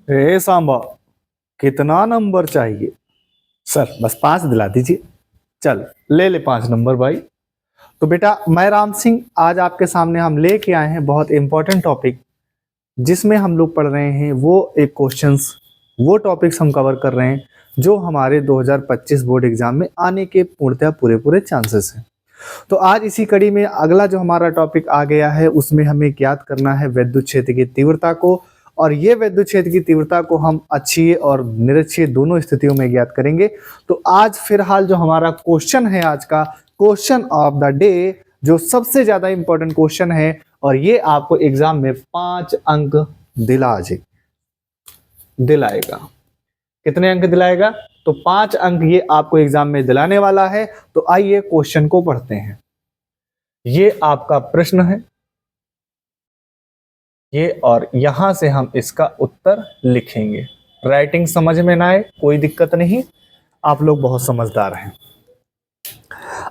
हे सांबा, कितना नंबर चाहिए? सर बस 5 दिला दीजिए। चल ले ले 5 नंबर भाई। तो बेटा मैं राम सिंह, आज आपके सामने हम लेके आए हैं बहुत इंपॉर्टेंट टॉपिक, जिसमें हम लोग पढ़ रहे हैं वो एक क्वेश्चंस, वो टॉपिक्स हम कवर कर रहे हैं जो हमारे 2025 बोर्ड एग्जाम में आने के पूर्णतः पूरे चांसेस हैं। तो आज इसी कड़ी में अगला जो हमारा टॉपिक आ गया है, उसमें हमें ज्ञात करना है विद्युत क्षेत्र की तीव्रता को, और ये विद्युत क्षेत्र की तीव्रता को हम अक्षीय और निरक्षीय दोनों स्थितियों में ज्ञात करेंगे। तो आज फिलहाल जो हमारा क्वेश्चन है, आज का क्वेश्चन ऑफ द डे, जो सबसे ज्यादा इंपॉर्टेंट क्वेश्चन है, और ये आपको एग्जाम में 5 अंक दिलाएगा। कितने अंक दिलाएगा? तो 5 अंक ये आपको एग्जाम में दिलाने वाला है। तो आइए क्वेश्चन को पढ़ते हैं। ये आपका प्रश्न है ये, और यहां से हम इसका उत्तर लिखेंगे। राइटिंग समझ में ना आए कोई दिक्कत नहीं, आप लोग बहुत समझदार हैं।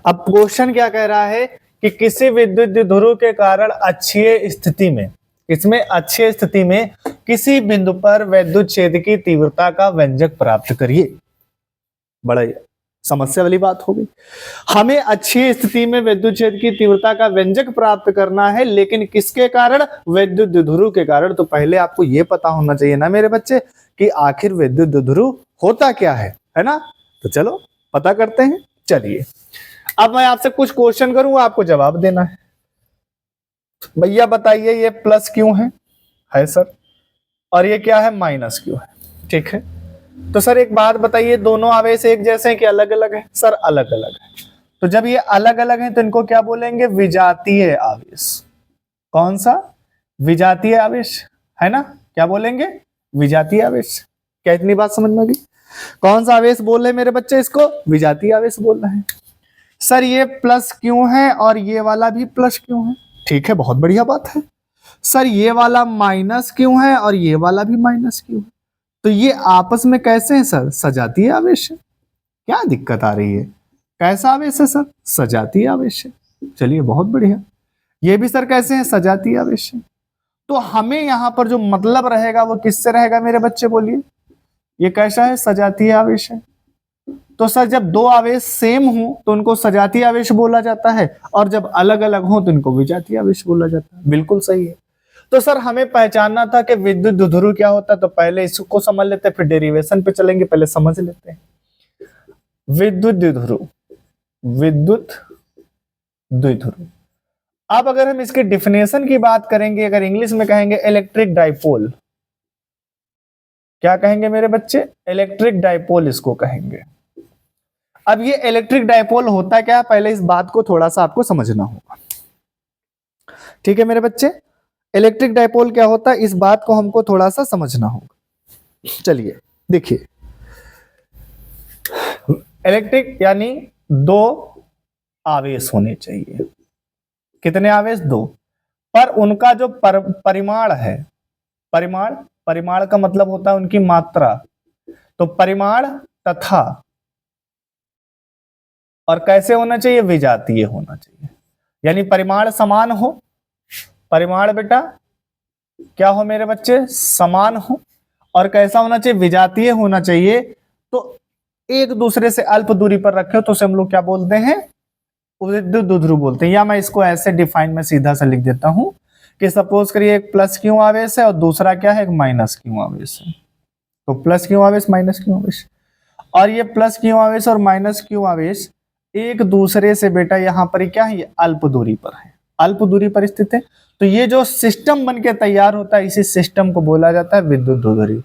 अब क्वेश्चन क्या कह रहा है कि किसी विद्युत ध्रुव के कारण अक्षीय स्थिति में, इसमें अक्षीय स्थिति में किसी बिंदु पर विद्युत क्षेत्र की तीव्रता का व्यंजक प्राप्त करिए। बड़ा समस्या वाली बात हो गई। हमें अक्षीय स्थिति में विद्युत क्षेत्र की तीव्रता का व्यंजक प्राप्त करना है, लेकिन किसके कारण? विद्युत ध्रुव के कारण। तो पहले आपको यह पता होना चाहिए ना मेरे बच्चे कि आखिर विद्युत ध्रुव होता क्या है ना? तो चलो पता करते हैं। चलिए अब मैं आपसे कुछ क्वेश्चन करूंगा, आपको जवाब देना है। भैया बताइए ये प्लस क्यों है सर, और ये क्या है? माइनस क्यों है? ठीक है, तो सर एक बात बताइए, दोनों आवेश एक जैसे हैं कि अलग अलग है? सर अलग अलग है। तो जब ये अलग अलग है तो इनको क्या बोलेंगे? विजातीय आवेश। कौन सा? विजातीय आवेश, है ना? क्या बोलेंगे? विजातीय आवेश। क्या इतनी बात समझ में आ गई? कौन सा आवेश बोल रहे मेरे बच्चे? इसको विजातीय आवेश बोल रहे हैं। सर ये प्लस क्यों है और ये वाला भी प्लस क्यों है? ठीक है, बहुत बढ़िया बात है। सर ये वाला माइनस क्यों है और ये वाला भी माइनस क्यों है? तो ये आपस में कैसे हैं सर? सजातीय आवेश है। क्या दिक्कत आ रही है? कैसा आवेश है सर? सजातीय आवेश है। चलिए बहुत बढ़िया। ये भी सर कैसे हैं? सजातीय आवेश है। तो हमें यहां पर जो मतलब रहेगा वो किससे रहेगा मेरे बच्चे? बोलिए, ये कैसा है? सजातीय आवेश है। तो सर जब दो आवेश सेम हो तो उनको सजातीय आवेश बोला जाता है, और जब अलग अलग हो तो इनको विजातीय आवेश बोला जाता है। बिल्कुल सही है। तो सर हमें पहचानना था कि विद्युत ध्रुव क्या होता है, तो पहले इसको समझ लेते हैं, फिर डेरिवेशन पे चलेंगे। पहले समझ लेते हैं विद्युत द्विध्रुव। विद्युत द्विध्रुव। अब अगर हम इसके डिफिनेशन की बात करेंगे, अगर इंग्लिश में कहेंगे इलेक्ट्रिक डाइपोल। क्या कहेंगे मेरे बच्चे? इलेक्ट्रिक डाइपोल इसको कहेंगे। अब ये इलेक्ट्रिक डाइपोल होता क्या? पहले इस बात को थोड़ा सा आपको समझना होगा। ठीक है मेरे बच्चे, इलेक्ट्रिक डाइपोल क्या होता है, इस बात को हमको थोड़ा सा समझना होगा। चलिए देखिए, इलेक्ट्रिक यानी दो आवेश होने चाहिए। कितने आवेश? दो। पर उनका जो परिमाण है, परिमाण का मतलब होता है उनकी मात्रा। तो परिमाण तथा, और कैसे होना चाहिए? विजातीय होना चाहिए। यानी परिमाण समान हो। परिमाण बेटा क्या हो मेरे बच्चे? समान हो। और कैसा होना चाहिए? विजातीय होना चाहिए। तो एक दूसरे से अल्प दूरी पर रखे हो तो उसे हम लोग क्या बोलते हैं? विद्युत ध्रुव बोलते हैं। या मैं इसको ऐसे डिफाइन में सीधा सा लिख देता हूं कि सपोज करिए एक प्लस क्यू आवेश है और दूसरा क्या है? एक माइनस क्यू आवेश है। तो प्लस क्यू आवेश, माइनस क्यू आवेश, और ये प्लस क्यू आवेश और माइनस क्यू आवेश एक दूसरे से बेटा यहां पर क्या है? ये अल्प दूरी पर है, अल्प दूरी पर स्थित है। तो ये जो सिस्टम बन के तैयार होता है, इसी सिस्टम को बोला जाता है विद्युत ध्रुव।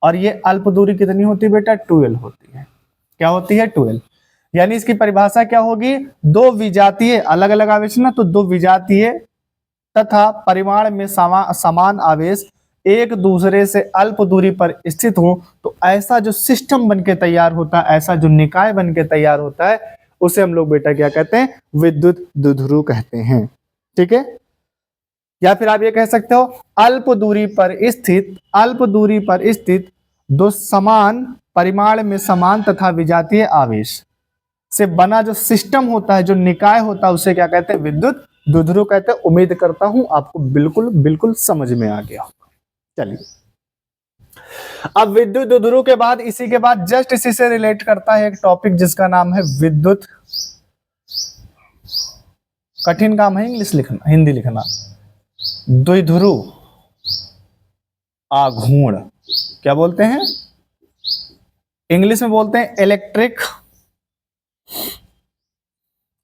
और ये अल्प दूरी कितनी होती है बेटा? 12 होती है। क्या होती है? 12। यानी इसकी परिभाषा क्या होगी? दो विजातीय, अलग अलग आवेश ना, तो दो विजातीय तथा परिमाण में समान आवेश एक दूसरे से अल्प दूरी पर स्थित हो, तो ऐसा जो सिस्टम बन के तैयार होता है, ऐसा जो निकाय बन के तैयार होता है, उसे हम लोग बेटा क्या कहते हैं? विद्युत द्विध्रुव कहते हैं। ठीक है, या फिर आप ये कह सकते हो अल्प दूरी पर स्थित दो समान परिमाण में समान तथा विजातीय आवेश से बना जो सिस्टम होता है, जो निकाय होता है, उसे क्या कहते हैं? विद्युत द्विध्रुव कहते हैं। उम्मीद करता हूं आपको बिल्कुल समझ में आ गया होगा। चलिए अब विद्युत द्विध्रुव के बाद इसी के बाद जस्ट इसी से रिलेट करता है एक टॉपिक जिसका नाम है विद्युत, कठिन काम है इंग्लिश लिखना, हिंदी लिखना, द्विध्रुव आघूर्ण। क्या बोलते हैं इंग्लिश में? बोलते हैं इलेक्ट्रिक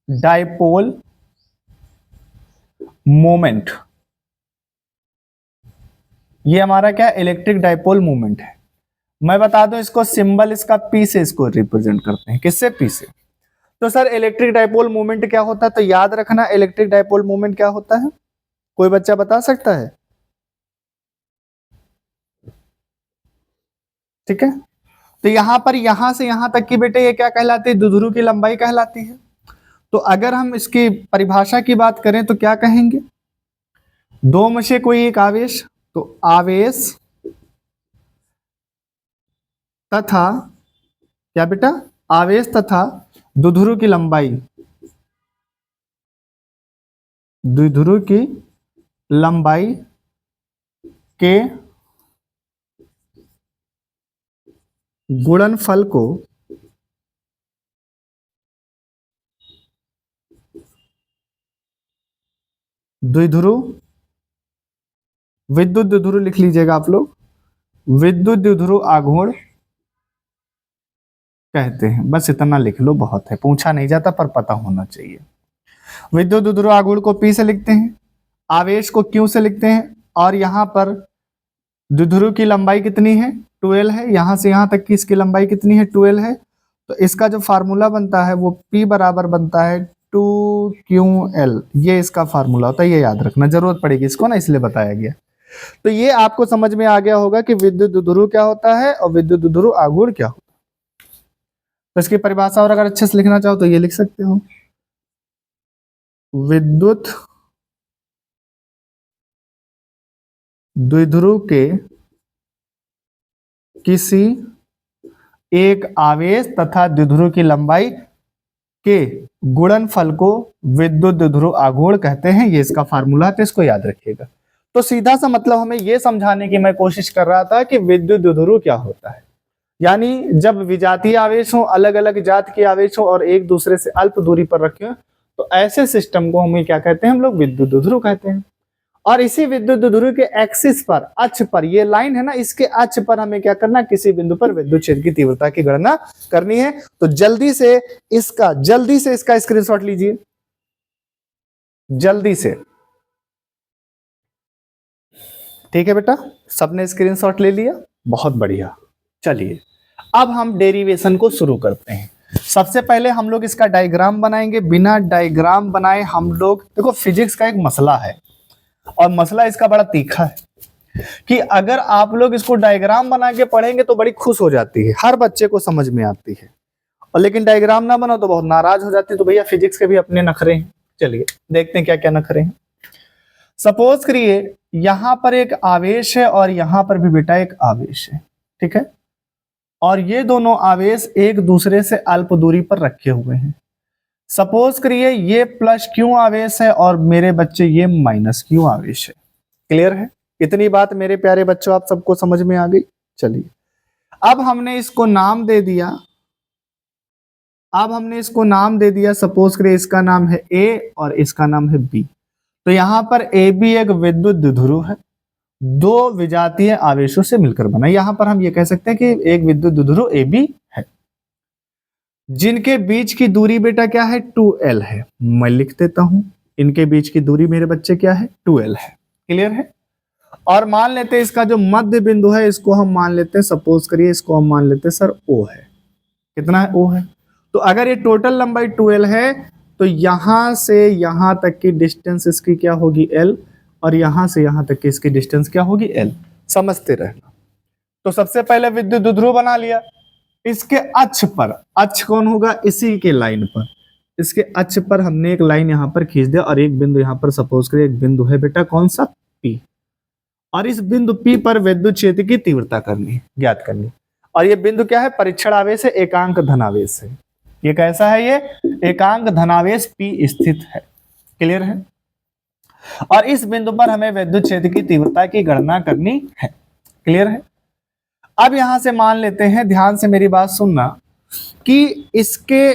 डाइपोल मोमेंट। ये हमारा क्या इलेक्ट्रिक डाइपोल मोमेंट है। मैं बता दूं इसको सिंबल इसका पी से इसको रिप्रेजेंट करते हैं। किससे? पी से। तो सर इलेक्ट्रिक डाइपोल मोमेंट क्या होता है? तो याद रखना इलेक्ट्रिक डाइपोल मोमेंट क्या होता है, कोई बच्चा बता सकता है? ठीक है, तो यहां पर यहां से यहां तक की बेटे ये क्या कहलाती है? द्विध्रुव की लंबाई कहलाती है। तो अगर हम इसकी परिभाषा की बात करें तो क्या कहेंगे? दो में से कोई एक आवेश, तो आवेश तथा क्या बेटा? आवेश तथा द्विध्रुव की लंबाई, द्विध्रुव की लंबाई के गुणनफल को द्विध्रुव, विद्युत द्विध्रुव लिख लीजिएगा आप लोग, विद्युत द्विध्रुव आघूर्ण कहते हैं। बस इतना लिख लो, बहुत है, पूछा नहीं जाता पर पता होना चाहिए। विद्युत द्विध्रुव आघूर्ण को पी से लिखते हैं, आवेश को क्यू से लिखते हैं, और यहां पर द्विध्रुव की लंबाई कितनी है? 12 है। यहां से यहां तक की इसकी लंबाई कितनी है? 12 है। तो इसका जो फार्मूला बनता है वो P बराबर बनता है 2QL। ये इसका फार्मूला होता है, ये याद रखना, जरूरत पड़ेगी इसको ना, इसलिए बताया गया। तो ये आपको समझ में आ गया होगा कि विद्युत द्विध्रुव क्या होता है और विद्युत द्विध्रुव आघूर्ण क्या होता है। तो इसकी परिभाषा और अगर अच्छे से लिखना चाहो तो ये लिख सकते हो, विद्युत द्विध्रुव के किसी एक आवेश तथा द्विध्रुव की लंबाई के गुणनफल को विद्युत द्विध्रुव आघूर्ण कहते हैं। ये इसका फार्मूला है, तो इसको याद रखिएगा। तो सीधा सा मतलब हमें यह समझाने की मैं कोशिश कर रहा था कि विद्युत द्विध्रुव क्या होता है, यानी जब विजातीय आवेश हो, अलग अलग जात के आवेश हो और एक दूसरे से अल्प दूरी पर रखे हो, तो ऐसे सिस्टम को हमें क्या कहते हैं? हम लोग विद्युत द्विध्रुव कहते हैं। और इसी विद्युत द्विध्रुव के एक्सिस पर, अक्ष पर, ये लाइन है ना, इसके अक्ष पर हमें क्या करना? किसी बिंदु पर विद्युत क्षेत्र की तीव्रता की गणना करनी है। तो जल्दी से इसका स्क्रीनशॉट लीजिए, जल्दी से। ठीक है बेटा, सबने स्क्रीनशॉट ले लिया, बहुत बढ़िया। चलिए अब हम डेरिवेशन को शुरू करते हैं। सबसे पहले हम लोग इसका डायग्राम बनाएंगे। बिना डायग्राम बनाए हम लोग, देखो फिजिक्स का एक मसला है और मसला इसका बड़ा तीखा है कि अगर आप लोग इसको डायग्राम बना के पढ़ेंगे तो बड़ी खुश हो जाती है, हर बच्चे को समझ में आती है, और लेकिन डायग्राम ना बनाओ तो बहुत नाराज हो जाती है। तो भैया फिजिक्स के भी अपने नखरे हैं, चलिए देखते हैं क्या क्या नखरे हैं। सपोज करिए यहां पर एक आवेश है और यहां पर भी बेटा एक आवेश है, ठीक है, और ये दोनों आवेश एक दूसरे से अल्प दूरी पर रखे हुए हैं। सपोज करिए ये प्लस क्यू आवेश है और मेरे बच्चे ये माइनस क्यू आवेश है। क्लियर है? इतनी बात मेरे प्यारे बच्चों आप सबको समझ में आ गई। चलिए अब हमने इसको नाम दे दिया, सपोज करिए इसका नाम है ए और इसका नाम है बी। तो यहां पर ए बी एक विद्युत द्विध्रुव है, दो विजातीय आवेशों से मिलकर बना। यहां पर हम ये कह सकते हैं कि एक विद्युत द्विध्रुव ए बी है, जिनके बीच की दूरी बेटा क्या है? 2L है। मैं लिख देता हूं, इनके बीच की दूरी मेरे बच्चे क्या है? 2L है। क्लियर है? और मान लेते हैं इसका जो मध्य बिंदु है इसको हम मान लेते हैं, सपोज करिए इसको हम मान लेते हैं सर O है। कितना है? O है। तो अगर ये टोटल लंबाई 2L है तो यहां से यहां तक की डिस्टेंस इसकी क्या होगी? L, और यहां से यहां तक की इसकी डिस्टेंस क्या होगी? L। समझते रहना। तो सबसे पहले विद्युत द्विध्रुव बना लिया। इसके अक्ष पर, अक्ष कौन होगा? इसी के लाइन पर, इसके अक्ष पर हमने एक लाइन यहां पर खींच दिया और एक बिंदु यहां पर, सपोज करिए एक बिंदु है बेटा कौन सा? P, और इस बिंदु P पर विद्युत क्षेत्र की तीव्रता करनी है, ज्ञात करनी है। और ये बिंदु क्या है? परीक्षण आवेश है, एकांक धनावेश है। ये कैसा है? ये एकांक धनावेश P स्थित है। क्लियर है? और इस बिंदु पर हमें विद्युत क्षेत्र की तीव्रता की गणना करनी है। क्लियर है? अब यहां से मान लेते हैं, ध्यान से मेरी बात सुनना, कि इसके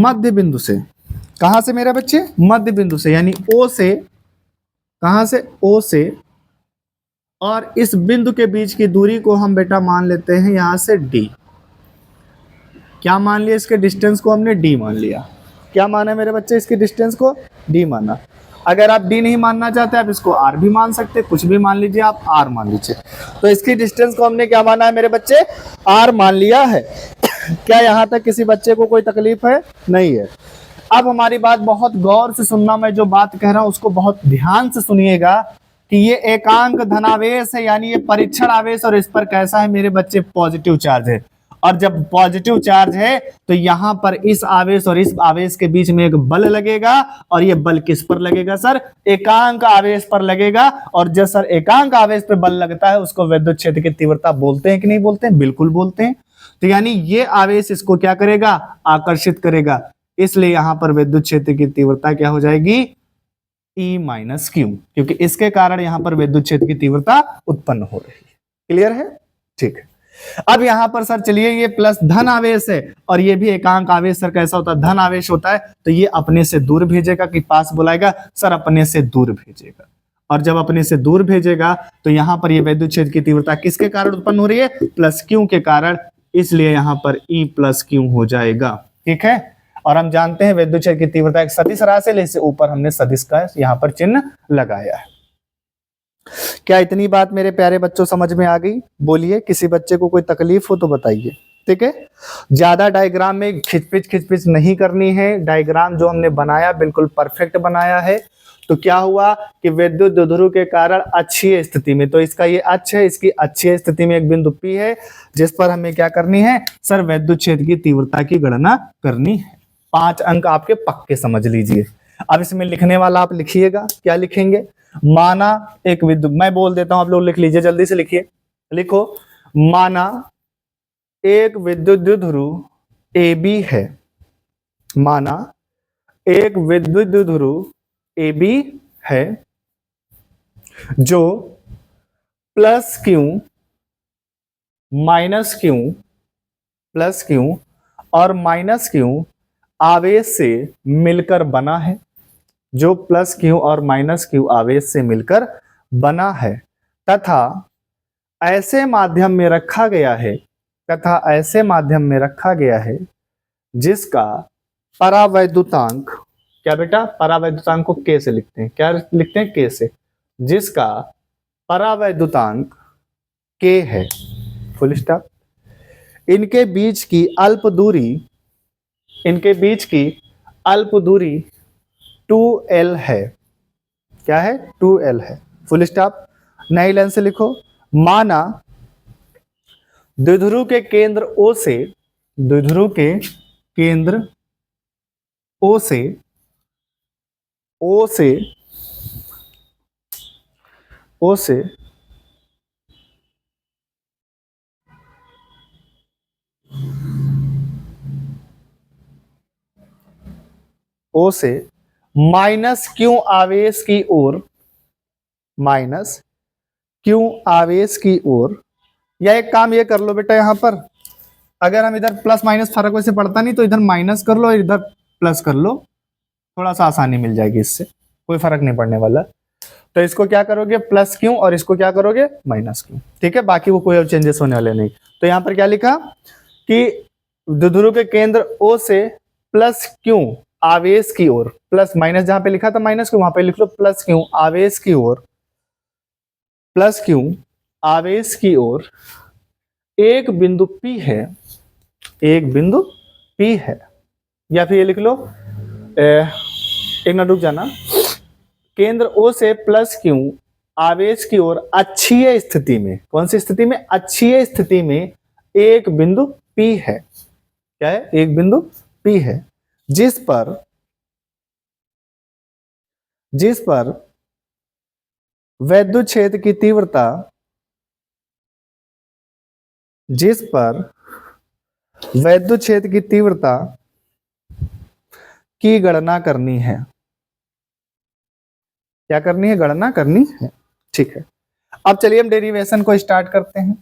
मध्य बिंदु से, कहां से मेरे बच्चे, मध्य बिंदु से, यानी ओ से, कहां से, ओ से, और इस बिंदु के बीच की दूरी को हम बेटा मान लेते हैं यहां से डी। क्या मान लिया, इसके डिस्टेंस को हमने डी मान लिया। क्या माना मेरे बच्चे, इसकी डिस्टेंस को डी माना। अगर आप डी नहीं मानना चाहते आप इसको आर भी मान सकते, कुछ भी मान लीजिए, आप आर मान लीजिए। तो इसकी डिस्टेंस को हमने क्या माना है मेरे बच्चे, आर मान लिया है। क्या यहां तक किसी बच्चे को कोई तकलीफ है, नहीं है। अब हमारी बात बहुत गौर से सुनना, मैं जो बात कह रहा हूं उसको बहुत ध्यान से सुनिएगा कि ये एकांक धनावेश है, यानी ये परीक्षण आवेश, और इस पर कैसा है मेरे बच्चे, पॉजिटिव चार्ज है। और जब पॉजिटिव चार्ज है तो यहां पर इस आवेश और इस आवेश के बीच में एक बल लगेगा, और ये बल किस पर लगेगा सर, एकांक आवेश पर लगेगा। और जब सर एकांक आवेश पर बल लगता है उसको विद्युत क्षेत्र की तीव्रता बोलते हैं कि नहीं बोलते हैं, बिल्कुल बोलते हैं। तो यानी ये आवेश इसको क्या करेगा, आकर्षित करेगा, इसलिए यहां पर विद्युत क्षेत्र की तीव्रता क्या हो जाएगी, E माइनस क्यू, क्योंकि इसके कारण यहां पर विद्युत क्षेत्र की तीव्रता उत्पन्न हो रही है। क्लियर है, ठीक है। अब यहां पर सर चलिए, ये प्लस धन आवेश है और ये भी एकांक आवेश, सर कैसा होता है, धन आवेश होता है, तो ये अपने से दूर भेजेगा कि पास बुलाएगा, सर अपने से दूर भेजेगा। और जब अपने से दूर भेजेगा तो यहां पर ये विद्युत क्षेत्र की तीव्रता किसके कारण उत्पन्न हो रही है, प्लस क्यू के कारण, इसलिए यहां पर E प्लस क्यू हो जाएगा। ठीक है, और हम जानते हैं विद्युत क्षेत्र की तीव्रता एक सदिश राशि है, इससे ऊपर हमने सदिश का यहां पर चिन्ह लगाया है। क्या इतनी बात मेरे प्यारे बच्चों समझ में आ गई, बोलिए, किसी बच्चे को कोई तकलीफ हो तो बताइए। ठीक है, ज्यादा डायग्राम में खिचपिच नहीं करनी है, डायग्राम जो हमने बनाया बिल्कुल परफेक्ट बनाया है। तो क्या हुआ कि विद्युत द्विध्रुव के कारण अक्षीय स्थिति में, तो इसका ये अक्ष है, इसकी अक्षीय स्थिति में एक बिंदु P है जिस पर हमें क्या करनी है सर, विद्युत क्षेत्र की तीव्रता की गणना करनी है। 5 अंक आपके पक्के समझ लीजिए। अब इसमें लिखने वाला आप लिखिएगा, क्या लिखेंगे, माना एक विद्युत, मैं बोल देता हूं आप लोग लिख लीजिए, जल्दी से लिखिए, लिखो, माना एक विद्युत द्विध्रुव AB है, माना एक विद्युत द्विध्रुव AB है जो plus Q minus Q, plus Q और माइनस क्यू आवेश से मिलकर बना है, जो प्लस क्यू और माइनस क्यू आवेश से मिलकर बना है, तथा ऐसे माध्यम में रखा गया है, तथा ऐसे माध्यम में रखा गया है जिसका परावैद्युतांक, क्या बेटा, परावैद्युतांक को के से लिखते हैं, क्या लिखते हैं, के से, जिसका परावैद्युतांक के है, फुल स्टॉप। इनके बीच की अल्प दूरी, इनके बीच की अल्प दूरी 2L है, क्या है, 2L है, फुल स्टॉप। नई लाइन से लिखो, माना द्विध्रुव के केंद्र O से, द्विध्रुव के केंद्र O से, O से, O से O से माइनस क्यू आवेश की ओर, माइनस क्यू आवेश की ओर, या एक काम ये कर लो बेटा, यहां पर अगर हम इधर प्लस माइनस फर्क वैसे पड़ता नहीं, तो इधर माइनस कर लो, इधर प्लस कर लो, थोड़ा सा आसानी मिल जाएगी, इससे कोई फर्क नहीं पड़ने वाला। तो इसको क्या करोगे, प्लस क्यू, और इसको क्या करोगे, माइनस क्यू। ठीक है, बाकी वो कोई और चेंजेस होने वाले नहीं। तो यहां पर क्या लिखा कि द्विध्रुव के केंद्र O से प्लस क्यू आवेश की ओर, प्लस माइनस जहां पे लिखा था माइनस क्यू, वहां पे लिख लो प्लस क्यू आवेश की ओर, प्लस क्यू आवेश की ओर एक बिंदु P है, एक बिंदु P है, या फिर ये लिख लो, एक मिनट रुक जाना, केंद्र O से प्लस क्यू आवेश की ओर अक्षीय स्थिति में, कौन सी स्थिति में, अक्षीय स्थिति में एक बिंदु P है, क्या है, एक बिंदु P है, जिस पर विद्युत क्षेत्र की तीव्रता, जिस पर विद्युत क्षेत्र की तीव्रता की गणना करनी है, क्या करनी है, गणना करनी है। ठीक है, अब चलिए हम डेरिवेशन को स्टार्ट करते हैं।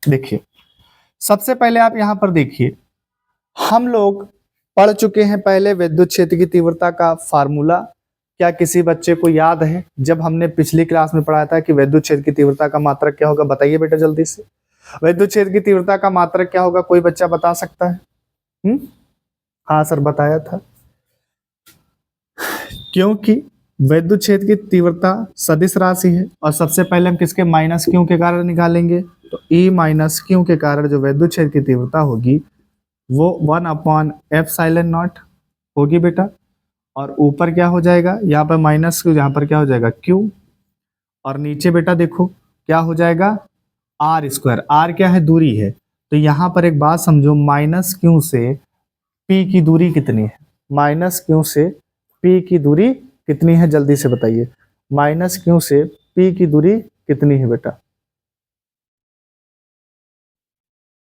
देखिए सबसे पहले आप यहाँ पर देखिए, हम लोग पढ़ चुके हैं पहले विद्युत क्षेत्र की तीव्रता का फार्मूला। क्या किसी बच्चे को याद है जब हमने पिछली क्लास में पढ़ाया था कि विद्युत क्षेत्र की तीव्रता का मात्रक क्या होगा? बताइए बेटा जल्दी से, विद्युत क्षेत्र की तीव्रता का मात्रक क्या होगा? कोई बच्चा बता सकता है? हाँ सर बताया था। क्योंकि विद्युत क्षेत्र की तीव्रता सदिश राशि है और सबसे पहले हम किसके माइनस क्यू के कारण निकालेंगे, तो E माइनस क्यू के कारण जो विद्युत क्षेत्र की तीव्रता होगी वो 1/ε0 होगी बेटा। और ऊपर क्या हो जाएगा, यहाँ पर माइनस क्यू, यहाँ पर क्या हो जाएगा क्यू, और नीचे बेटा देखो क्या हो जाएगा r²। r क्या है? दूरी है। तो यहाँ पर एक बात समझो, माइनस क्यू से P की दूरी कितनी है? माइनस क्यू से P की दूरी कितनी है? जल्दी से बताइए, माइनस क्यू से P की दूरी कितनी है बेटा?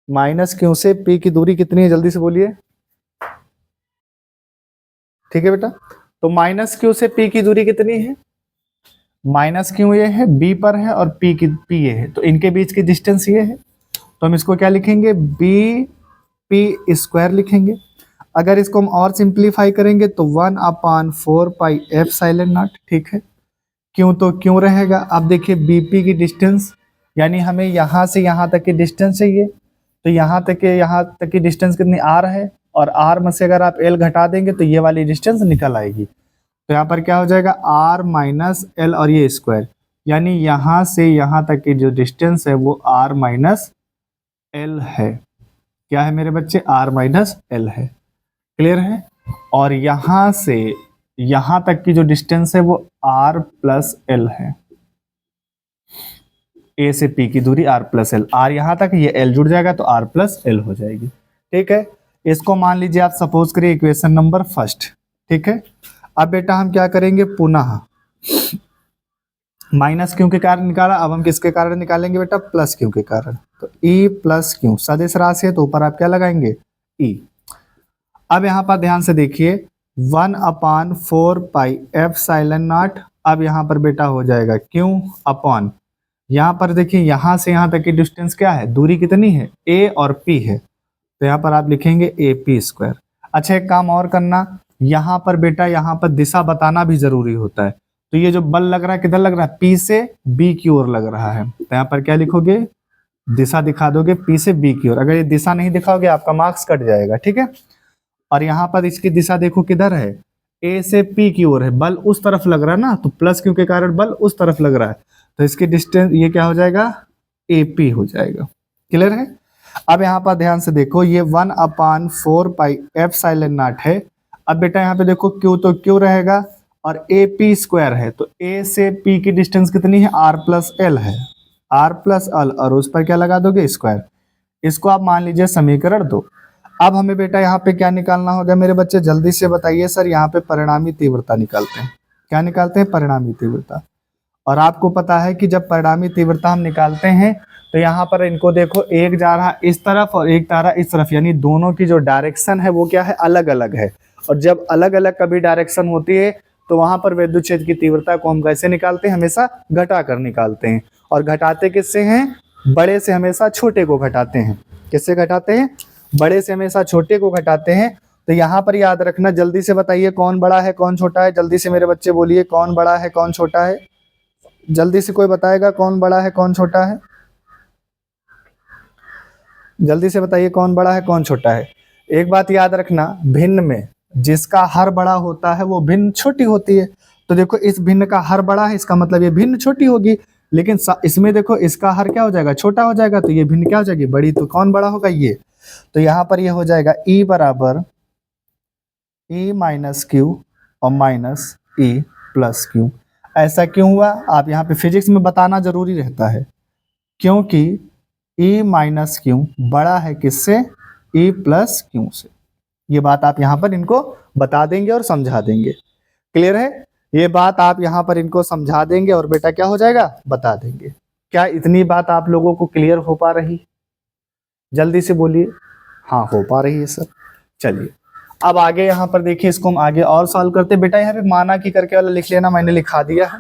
माइनस क्यू से P की दूरी कितनी है? जल्दी से बोलिए। ठीक है बेटा, तो माइनस क्यू से P की दूरी कितनी है? माइनस क्यू ये है, B पर है, और P ये है, तो इनके बीच की डिस्टेंस ये है। तो हम इसको क्या लिखेंगे? BP² लिखेंगे। अगर इसको हम और सिंप्लीफाई करेंगे तो 1/4πε0, ठीक है। क्यों तो क्यों रहेगा। अब देखिए BP की डिस्टेंस, यानी हमें यहाँ से यहाँ तक की डिस्टेंस चाहिए, तो यहाँ तक की डिस्टेंस कितनी? R है, और R में से अगर आप L घटा देंगे तो ये वाली डिस्टेंस निकल आएगी। तो यहाँ पर क्या हो जाएगा R माइनस L और ये स्क्वायर, यानी यहाँ से यहाँ तक की जो डिस्टेंस है वो R माइनस L है। क्या है मेरे बच्चे? R माइनस L है। क्लियर है। और यहाँ से यहाँ तक की जो डिस्टेंस है वो R प्लस L है। A से P की दूरी R प्लस L, R यहाँ तक, ये L जुड़ जाएगा तो R प्लस L हो जाएगी। ठीक है, इसको मान लीजिए आप सपोज करिए इक्वेशन नंबर फर्स्ट। ठीक है, अब बेटा हम क्या करेंगे, पुनः माइनस क्यू के कारण निकाला, अब हम किसके कारण निकालेंगे बेटा? प्लस क्यू के कारण। तो E प्लस क्यू सदिश राशि है तो ऊपर आप क्या लगाएंगे? E। अब यहाँ पर ध्यान से देखिए 1/4πε0, अब यहाँ पर बेटा हो जाएगा क्यू अपॉन, यहाँ पर देखिए यहाँ से यहाँ तक की डिस्टेंस क्या है, दूरी कितनी है? A और P है, तो यहाँ पर आप लिखेंगे AP²। अच्छा एक काम और करना, यहाँ पर बेटा यहाँ पर दिशा बताना भी जरूरी होता है। तो ये जो बल लग रहा है किधर लग रहा है? P से B की ओर लग रहा है, तो यहाँ पर क्या लिखोगे? दिशा दिखा दोगे P से B की ओर। अगर ये दिशा नहीं दिखाओगे आपका मार्क्स कट जाएगा। ठीक है, और यहाँ पर इसकी दिशा देखो किधर है? A से P की ओर है, बल उस तरफ लग रहा है ना, तो प्लस क्यू के कारण बल उस तरफ लग रहा है, तो इसकी डिस्टेंस ये क्या हो जाएगा? AP हो जाएगा। क्लियर है। अब यहाँ पर ध्यान से देखो ये 1/4πε0 है। अब बेटा यहाँ पे देखो Q तो Q रहेगा और AP² है, तो A से P की डिस्टेंस कितनी है? R प्लस L है, R प्लस L, और उस पर क्या लगा दोगे? स्क्वायर। इसको आप मान लीजिए समीकरण 2। अब हमें बेटा यहाँ पे क्या निकालना होगा मेरे बच्चे? जल्दी से बताइए सर। यहाँ पे परिणामी तीव्रता निकालते हैं। क्या निकालते हैं? परिणामी तीव्रता। और आपको पता है कि जब परिणामी तीव्रता हम निकालते हैं तो यहाँ पर इनको देखो, एक जा रहा इस तरफ और एक जा रहा इस तरफ, यानी दोनों की जो डायरेक्शन है वो क्या है? अलग अलग है। और जब अलग अलग कभी डायरेक्शन होती है तो वहां पर विद्युत क्षेत्र की तीव्रता को हम कैसे निकालते हैं? हमेशा घटा कर निकालते हैं। और घटाते किससे हैं? बड़े से हमेशा छोटे को घटाते हैं। किससे घटाते हैं? बड़े से हमेशा छोटे को घटाते हैं। तो यहाँ पर याद रखना, जल्दी से बताइए कौन बड़ा है कौन छोटा है? जल्दी से मेरे बच्चे बोलिए, कौन बड़ा है कौन छोटा है? जल्दी से कोई बताएगा कौन बड़ा है कौन छोटा है? जल्दी से बताइए कौन बड़ा है कौन छोटा है? एक बात याद रखना, भिन्न में जिसका हर बड़ा होता है वो भिन्न छोटी होती है। तो देखो इस भिन्न का हर बड़ा है, इसका मतलब ये भिन्न छोटी होगी, लेकिन इसमें देखो इसका हर क्या हो जाएगा? छोटा हो जाएगा, तो ये भिन्न क्या हो जाएगी? बड़ी। तो कौन बड़ा होगा? ये। तो यहाँ पर ये हो जाएगा E बराबर E माइनस क्यू और माइनस E प्लस क्यू। ऐसा क्यों हुआ? आप यहाँ पे फिजिक्स में बताना जरूरी रहता है, क्योंकि E माइनस क्यू बड़ा है किससे? E प्लस क्यू से। ये बात आप यहाँ पर इनको बता देंगे और समझा देंगे। क्लियर है? ये बात आप यहाँ पर इनको समझा देंगे और बेटा क्या हो जाएगा? बता देंगे। क्या इतनी बात आप लोगों को क्लियर हो पा रही? जल्दी से बोलिए। हाँ हो पा रही है सर। चलिए अब आगे यहाँ पर देखिए, इसको हम आगे और सॉल्व करते हैं। बेटा यहाँ पे माना की करके वाला लिख लेना, मैंने लिखा दिया है।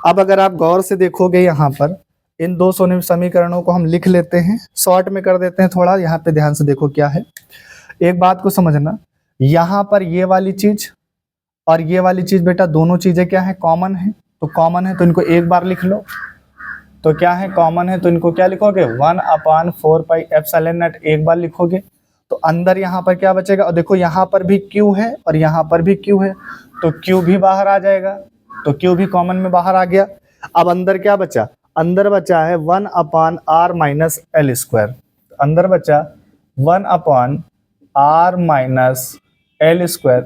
अब अगर आप गौर से देखोगे यहाँ पर इन दो समीकरणों को हम लिख लेते हैं, शॉर्ट में कर देते हैं थोड़ा। यहाँ पे ध्यान से देखो क्या है, एक बात को समझना, यहाँ पर ये वाली चीज और ये वाली चीज बेटा दोनों चीजें क्या है, कॉमन है। तो कॉमन है तो इनको एक बार लिख लो। तो क्या है, कॉमन है तो इनको क्या लिखोगे, 1/4πε0 एक बार लिखोगे। तो अंदर यहाँ पर क्या बचेगा, और देखो यहाँ पर भी q है और यहाँ पर भी q है, तो q भी बाहर आ जाएगा, तो q भी कॉमन में बाहर आ गया। अब अंदर क्या बचा, अंदर बचा है 1/r-l²। अंदर बचा 1/r-l²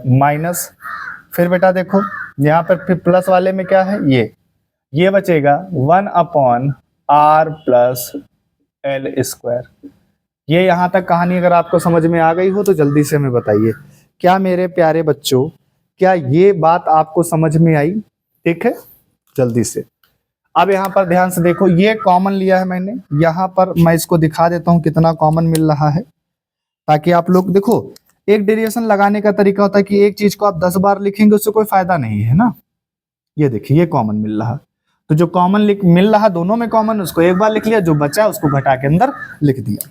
माइनस, फिर बेटा देखो यहाँ पर फिर प्लस वाले में क्या है, ये बचेगा 1/r+l²। ये यहाँ तक कहानी अगर आपको समझ में आ गई हो तो जल्दी से हमें बताइए। क्या मेरे प्यारे बच्चों, क्या ये बात आपको समझ में आई? ठीक है, जल्दी से। अब यहाँ पर ध्यान से देखो, ये कॉमन लिया है मैंने, यहाँ पर मैं इसको दिखा देता हूँ कितना कॉमन मिल रहा है, ताकि आप लोग देखो। एक डेरिवेशन लगाने का तरीका होता है कि एक चीज को आप 10 बार लिखेंगे उससे कोई फायदा नहीं है ना। ये देखिए ये कॉमन मिल रहा, तो जो कॉमन मिल रहा दोनों में कॉमन, उसको एक बार लिख लिया, जो बचा उसको घटा के अंदर लिख दिया।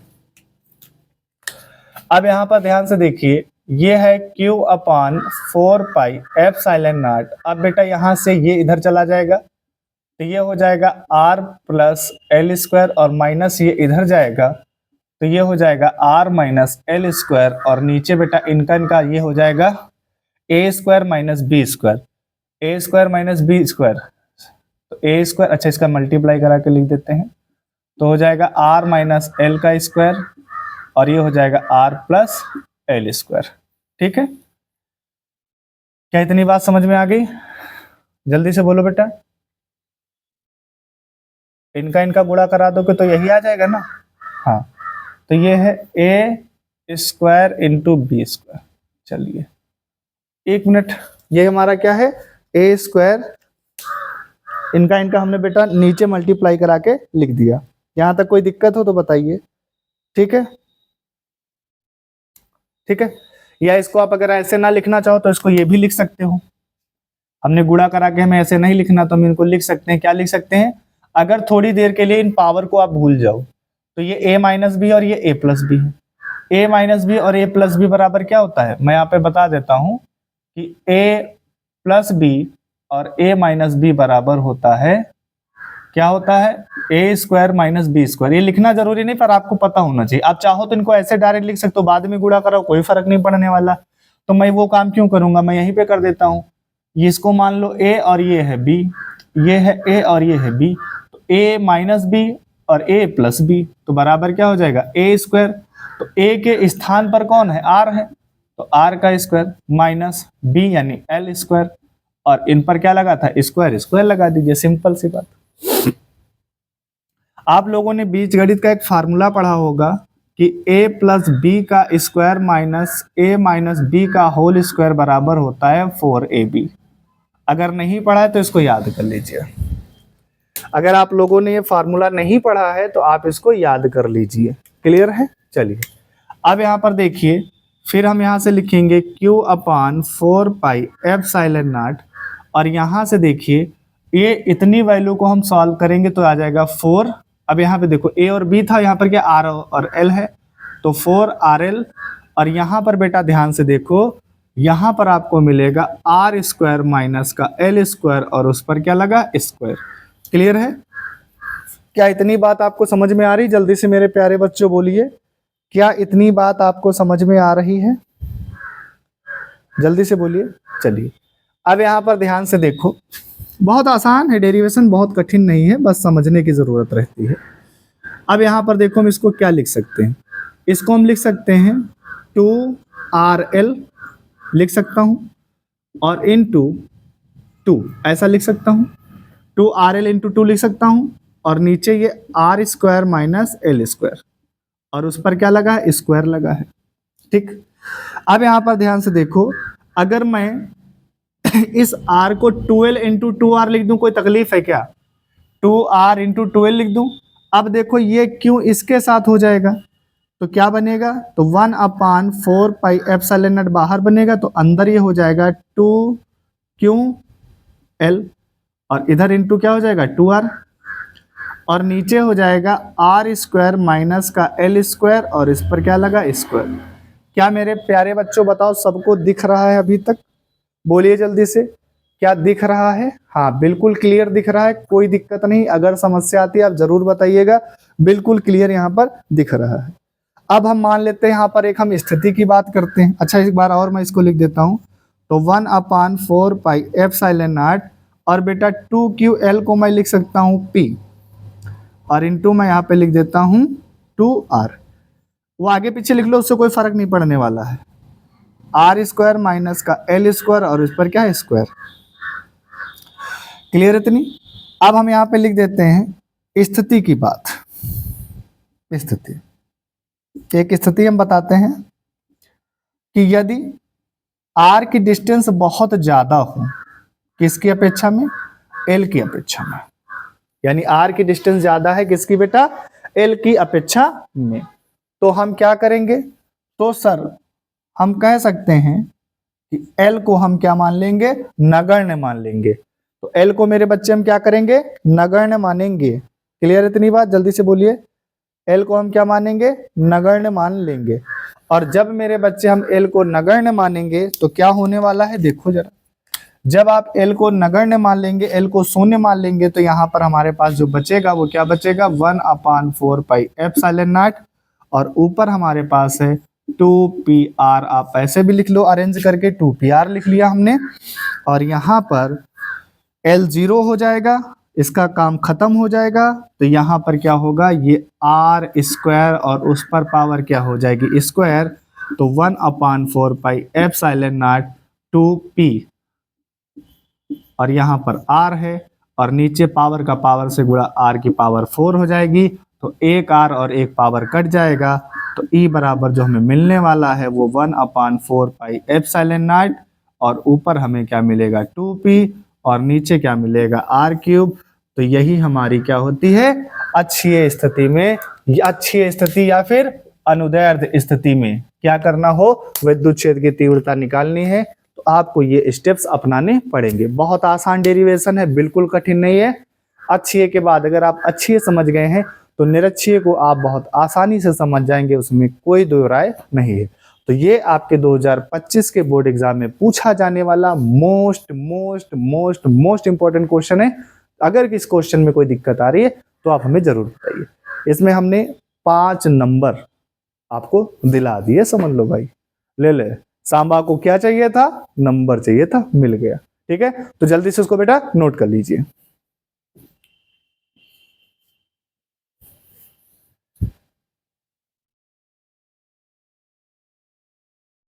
अब यहाँ पर ध्यान से देखिए, ये है q/4πε0। अब बेटा यहाँ से ये इधर चला जाएगा, तो ये हो जाएगा r+l² और माइनस ये इधर जाएगा, तो ये हो जाएगा r-l²। और नीचे बेटा इनका ये हो जाएगा a² - b², a² - b²। तो a², अच्छा इसका मल्टीप्लाई करा के लिख देते हैं, तो हो जाएगा r-l² और ये हो जाएगा r+l²। ठीक है, क्या इतनी बात समझ में आ गई? जल्दी से बोलो बेटा। इनका गुणा करा दोगे तो यही आ जाएगा ना। हाँ, तो ये है a² × b²। चलिए एक मिनट, ये हमारा क्या है, a²। इनका हमने बेटा नीचे मल्टीप्लाई करा के लिख दिया। यहां तक कोई दिक्कत हो तो बताइए। ठीक है, ठीक है। या इसको आप अगर ऐसे ना लिखना चाहो तो इसको ये भी लिख सकते हो। हमने गुणा करा के हमें ऐसे नहीं लिखना, तो हम इनको लिख सकते हैं। क्या लिख सकते हैं, अगर थोड़ी देर के लिए इन पावर को आप भूल जाओ तो ये a - b और ये a+b है। a - b और a+b बराबर क्या होता है, मैं यहाँ पे बता देता हूं कि a+b और a - b बराबर होता है, क्या होता है, a² - b²। ये लिखना जरूरी नहीं, पर आपको पता होना चाहिए। आप चाहो तो इनको ऐसे डायरेक्ट लिख सकते हो, बाद में गुणा करो, कोई फर्क नहीं पड़ने वाला। तो मैं वो काम क्यों करूंगा, मैं यहीं पे कर देता हूँ। इसको मान लो a और ये है b, ये है a और ये है b, तो a - b और a+b, तो बराबर क्या हो जाएगा, a²। तो a के स्थान पर कौन है, r है, तो r² माइनस b यानी l², और इन पर क्या लगा था, स्क्वायर लगा दीजिए, सिंपल सी बात। आप लोगों ने बीजगणित का एक फार्मूला पढ़ा होगा कि a+b का स्क्वायर माइनस a - b का होल स्क्वायर बराबर होता है 4ab। अगर नहीं पढ़ा है तो इसको याद कर लीजिए। अगर आप लोगों ने ये फार्मूला नहीं पढ़ा है तो आप इसको याद कर लीजिए। क्लियर है? चलिए अब यहाँ पर देखिए, फिर हम यहाँ से लिखेंगे q/4πε0, और यहाँ से देखिए ये इतनी वैल्यू को हम सॉल्व करेंगे तो आ जाएगा 4। अब यहाँ पे देखो a और b था, यहाँ पर क्या r और l है, तो 4rl। और यहाँ पर बेटा ध्यान से देखो, यहाँ पर आपको मिलेगा r² माइनस का l², और उस पर क्या लगा, स्क्वायर। क्लियर है? क्या इतनी बात आपको समझ में आ रही? जल्दी से मेरे प्यारे बच्चों बोलिए, क्या इतनी बात आपको समझ में आ रही है? जल्दी से बोलिए। चलिए अब यहाँ पर ध्यान से देखो, बहुत आसान है, डेरिवेशन बहुत कठिन नहीं है, बस समझने की जरूरत रहती है। अब यहाँ पर देखो हम इसको क्या लिख सकते हैं, इसको हम लिख सकते हैं 2rl लिख सकता हूँ, और इनटू 2 ऐसा लिख सकता हूँ, 2rl × 2 लिख सकता हूँ, और नीचे ये r² माइनस l², और उस पर क्या लगा है, स्क्वायर लगा है। ठीक, अब यहाँ पर ध्यान से देखो, अगर मैं इस r को 12 × 2r लिख दूं, कोई तकलीफ है क्या, 2r × 12 लिख दूं। अब देखो ये क्यों इसके साथ हो जाएगा, तो क्या बनेगा, तो 1/4πε0 बाहर बनेगा, तो अंदर ये हो जाएगा 2ql, और इधर इंटू क्या हो जाएगा 2r। और नीचे हो जाएगा आर स्क्वायर माइनस का एल स्क्वायर और इस पर क्या लगा स्क्वायर। क्या मेरे प्यारे बच्चों बताओ सबको दिख रहा है अभी तक? बोलिए जल्दी से, क्या दिख रहा है? हाँ बिल्कुल क्लियर दिख रहा है, कोई दिक्कत नहीं। अगर समस्या आती है आप जरूर बताइएगा। बिल्कुल क्लियर यहाँ पर दिख रहा है। अब हम मान लेते हैं यहाँ पर एक हम स्थिति की बात करते हैं। अच्छा एक बार और मैं इसको लिख देता हूँ। तो 1/4 पाई एप्सिलॉन नॉट और बेटा 2QL को मैं लिख सकता हूँ P और इनटू मैं यहाँ पे लिख देता हूँ 2R। वो आगे पीछे लिख लो, उससे कोई फर्क नहीं पड़ने वाला है। आर स्क्वायर माइनस का एल स्क्वायर और इस पर क्या है स्क्वायर। क्लियर इतनी? अब हम यहाँ पे लिख देते हैं स्थिति की बात। स्थिति, एक स्थिति हम बताते हैं कि यदि आर की डिस्टेंस बहुत ज्यादा हो, किसकी अपेक्षा में? एल की अपेक्षा में। यानी आर की डिस्टेंस ज्यादा है किसकी बेटा? एल की अपेक्षा में। तो हम क्या करेंगे? तो सर हम कह सकते हैं कि एल को हम क्या मान लेंगे? नगण्य मान लेंगे। तो एल को मेरे बच्चे हम क्या करेंगे? नगण्य मानेंगे। क्लियर इतनी बात? जल्दी से बोलिए। एल को हम क्या मानेंगे? नगण्य मान लेंगे। और जब मेरे बच्चे हम एल को नगण्य मानेंगे तो क्या होने वाला है देखो जरा। जब आप एल को नगण्य मान लेंगे, एल को शून्य मान लेंगे, तो यहाँ पर हमारे पास जो बचेगा वो क्या बचेगा? 1/4 पाई एप्सिलॉन नॉट और ऊपर हमारे पास है 2PR। आप ऐसे भी लिख लो अरेंज करके, 2PR लिख लिया हमने। और यहाँ पर L 0 हो जाएगा, इसका काम खत्म हो जाएगा। तो यहाँ पर क्या होगा? ये R स्क्वायर और उस पर पावर क्या हो जाएगी? स्क्वायर। तो 1/4 पाई एप्सिलॉन नॉट 2P और यहाँ पर R है और नीचे पावर का पावर से गुणा R की पावर 4 हो जाएगी। तो एक R और एक पावर कट जाएगा। तो E बराबर जो हमें मिलने वाला है वो 1/4 पाई एप्सिलॉन नॉट और ऊपर हमें क्या मिलेगा? 2P और नीचे क्या मिलेगा? R cube. तो यही हमारी क्या होती है? अक्षीय स्थिति में, अक्षीय स्थिति या फिर अनुदैर्ध्य स्थिति में क्या करना हो? विद्युत क्षेत्र की तीव्रता निकालनी है। तो आपको ये स्टेप्स अपनाने पड़ेंगे। बहुत आसान डेरिवेशन है, बिल्कुल कठिन नहीं है। अक्षीय के बाद अगर आप अक्षीय समझ गए हैं तो निरक्षीय को आप बहुत आसानी से समझ जाएंगे, उसमें कोई दो राय नहीं है। तो ये आपके 2025 के बोर्ड एग्जाम में पूछा जाने वाला most most most most important question है। अगर इस क्वेश्चन में कोई दिक्कत आ रही है तो आप हमें जरूर बताइए। इसमें हमने 5 नंबर आपको दिला दिए, समझ लो भाई। ले सांबा को क्या चाहिए था? नंबर चाहिए था, मिल गया। ठीक है, तो जल्दी से उसको बेटा नोट कर लीजिए।